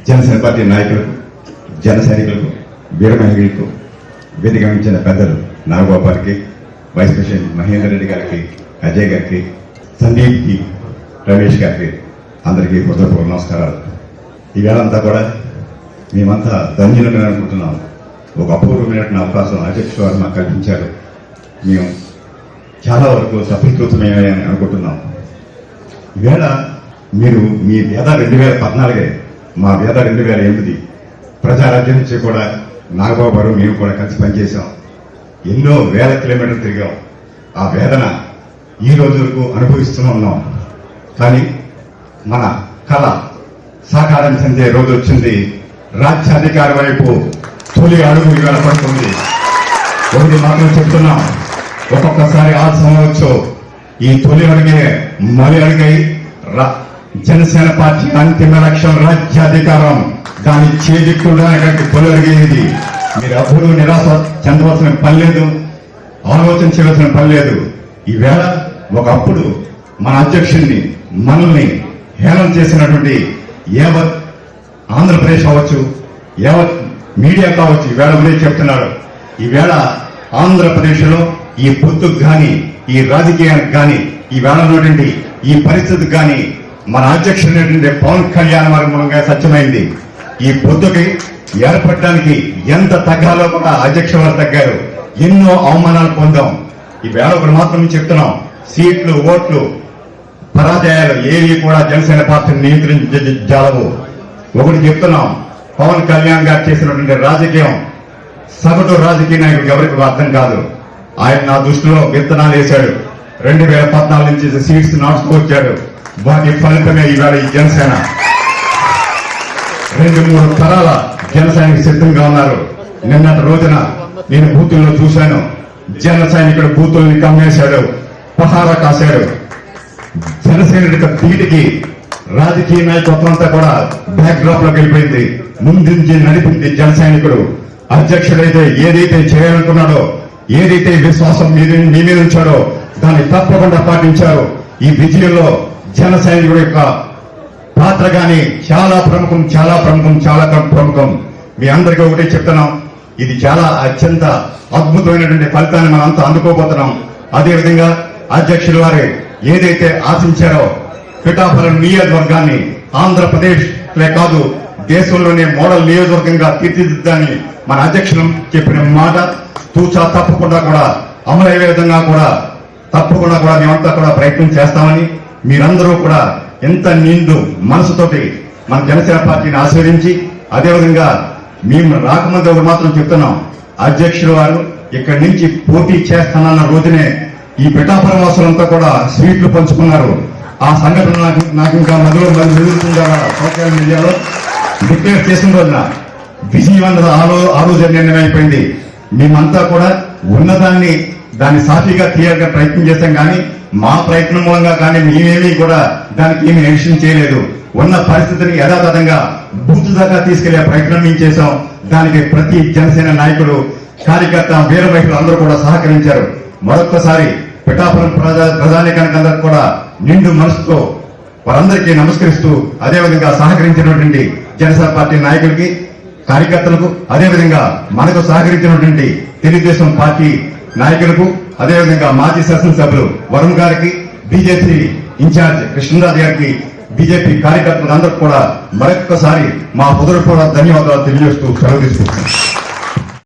Janasena party నాయకులకు, జన సైనికులకు, వీర మహిళలకు, వేదిక ఇచ్చిన పెద్దలు నాగగోపాల్కి, వైస్ ప్రెసిడెంట్ మహేందర్ రెడ్డి గారికి, అజయ్ గారికి, సందీప్కి, రమేష్ గారికి అందరికీ హృదయపూర్వక నమస్కారాలు. ఈ వేళంతా కూడా మేమంతా ధన్యులుగా అనుకుంటున్నాం. ఒక అపూర్వమైనటువంటి అవకాశం అధ్యక్షుడు వారు మాకు కల్పించారు. మేము చాలా వరకు సఫలీకృతమయ్యాయని అనుకుంటున్నాం. ఈవేళ మీరు మీ వేద 2014 మా వేద 2008 ప్రజారాజ్యం నుంచి కూడా నాగబాబు గారు మేము కూడా కలిసి పనిచేశాం. ఎన్నో వేల కిలోమీటర్లు తిరిగాం. ఆ వేదన ఈ రోజులకు అనుభవిస్తూనే ఉన్నాం. కానీ మన కళ సాకారం చెందే రోజు వచ్చింది. రాజ్యాధికారి వైపు తొలి అడుగు ఇవాళ పడుతుంది. ఒకటి మాత్రం చెప్తున్నాం, ఒక్కొక్కసారి ఆలస్యం అవ్వచ్చు. ఈ తొలి అడుగే మలి అడుగై జనసేన పార్టీ అంతిమ లక్ష్యం రాజ్యాధికారం. దాన్ని చేజిక్కుండడానికి తొలి అడిగేది. మీరు ఎప్పుడూ నిరాశ చెందవలసిన పని లేదు, ఆలోచన చేయవలసిన పని లేదు. ఈవేళ ఒకప్పుడు మన అధ్యక్షుడిని మనల్ని హేళన చేసినటువంటి యావత్ ఆంధ్రప్రదేశ్ కావచ్చు, యావత్ మీడియా కావచ్చు, ఈవేళ గురించి చెప్తున్నాడు. ఈవేళ ఆంధ్రప్రదేశ్లో ఈ పొత్తుకు కానీ, ఈ రాజకీయానికి కానీ, ఈవేళ ఉన్నటువంటి ఈ పరిస్థితికి కానీ మన అధ్యక్షుడైనటువంటి పవన్ కళ్యాణ్ వారి మూలంగా సత్యమైంది. ఈ పొత్తుకి ఏర్పడడానికి ఎంత తగ్గాలో కూడా అధ్యక్ష వారు తగ్గారు. ఎన్నో అవమానాలు పొందాం. ఈవేళ ఒకటి మాత్రం చెప్తున్నాం, సీట్లు, ఓట్లు, పరాజయాలు ఏవి కూడా జనసేన పార్టీని నియంత్రించజాలవు. ఒకటి చెప్తున్నాం, పవన్ కళ్యాణ్ గారు చేసినటువంటి రాజకీయం సగటు రాజకీయ నాయకుడికి ఎవరికి అర్థం కాదు. ఆయన నా దృష్టిలో విత్తనాలు వేశాడు. 2014 నుంచి సీట్స్ నాటుకొచ్చాడు. వాటి ఫలితమే ఈవేళ ఈ జనసేన 2-3 తరాల జనసైనిక సిద్ధంగా ఉన్నారు. నిన్నటి రోజున నేను బూతుల్లో చూశాను. జన సైనికుడు బూతుల్ని కమ్మేశాడు, పహారా కాశాడు. జనసైనిక ధీటికి రాజకీయ నాయకత్వం అంతా కూడా బ్యాక్ డ్రాప్ లోకి వెళ్ళిపోయింది. ముందుంచి నడిపింది జన సైనికుడు. అధ్యక్షుడైతే ఏదైతే చేయాలనుకున్నాడో, ఏదైతే విశ్వాసం మీ మీద ఉంచాడో దాన్ని తప్పకుండా పాటించారు. ఈ విజయంలో జన సైనికుడు యొక్క పాత్ర గాని చాలా ప్రముఖం, చాలా ప్రముఖం, చాలా ప్రముఖం. మీ అందరికీ ఒకటే చెప్తున్నాం, ఇది చాలా అత్యంత అద్భుతమైనటువంటి ఫలితాన్ని మనం అంతా అందుకోబోతున్నాం. అదేవిధంగా అధ్యక్షుల వారు ఏదైతే ఆశించారో పిఠాపురం నియోజకవర్గాన్ని ఆంధ్రప్రదేశ్ కాదు దేశంలోనే మోడల్ నియోజకవర్గంగా తీర్చిదిద్దాన్ని మన అధ్యక్షులు చెప్పిన మాట తూచా తప్పకుండా కూడా అమలయ్యే విధంగా కూడా తప్పకుండా కూడా మేమంతా కూడా ప్రయత్నం చేస్తామని, మీరందరూ కూడా ఎంత నిండు మనసుతోటి మన జనసేన పార్టీని ఆశీర్వదించి, అదేవిధంగా మేము రాకముందు ఒకటి మాత్రం చెప్తున్నాం, అధ్యక్షుల వారు ఇక్కడి నుంచి పోటీ చేస్తానన్న రోజునే ఈ పిఠాపురం వాసులంతా కూడా స్వీట్లు పంచుకున్నారు. ఆ సంఘటన నాకు ఇంకా మధ్యలో మెదులుతుందా సోషల్ మీడియాలో డిక్లేర్ చేసిన రోజున విజయవంతం ఆ రోజు నిర్ణయం అయిపోయింది. మేమంతా కూడా ఉన్నదాన్ని దాన్ని సాఫీగా తీయగా ప్రయత్నం చేస్తాం. కానీ మా ప్రయత్నం మూలంగా కానీ మేమేమీ కూడా దానికి ఏమి ఎడిషన్ చేయలేదు. ఉన్న పరిస్థితిని యథాతథంగా బూత్ దాకా తీసుకెళ్లే ప్రయత్నం మేము చేశాం. దానికి ప్రతి జనసేన నాయకుడు, కార్యకర్త, వీర మహిళలు అందరూ కూడా సహకరించారు. మరొక్కసారి పిఠాపురం ప్రజానీకానికి అందరికి కూడా నిండు మనసుతో వారందరికీ నమస్కరిస్తూ, అదేవిధంగా సహకరించినటువంటి జనసేన పార్టీ నాయకులకి, కార్యకర్తలకు, అదేవిధంగా మనకు సహకరించినటువంటి తెలుగుదేశం పార్టీ నాయకులకు, అదేవిధంగా మాజీ శాసనసభ్యులు వరుణ్ గారికి, బీజేపీ ఇన్ఛార్జ్ కృష్ణరాజు గారికి, బీజేపీ కార్యకర్తలందరికీ కూడా మరొక్కసారి మా హృదయపూర్వక ధన్యవాదాలు తెలియజేస్తూ సెలవు తీసుకుంటున్నాం.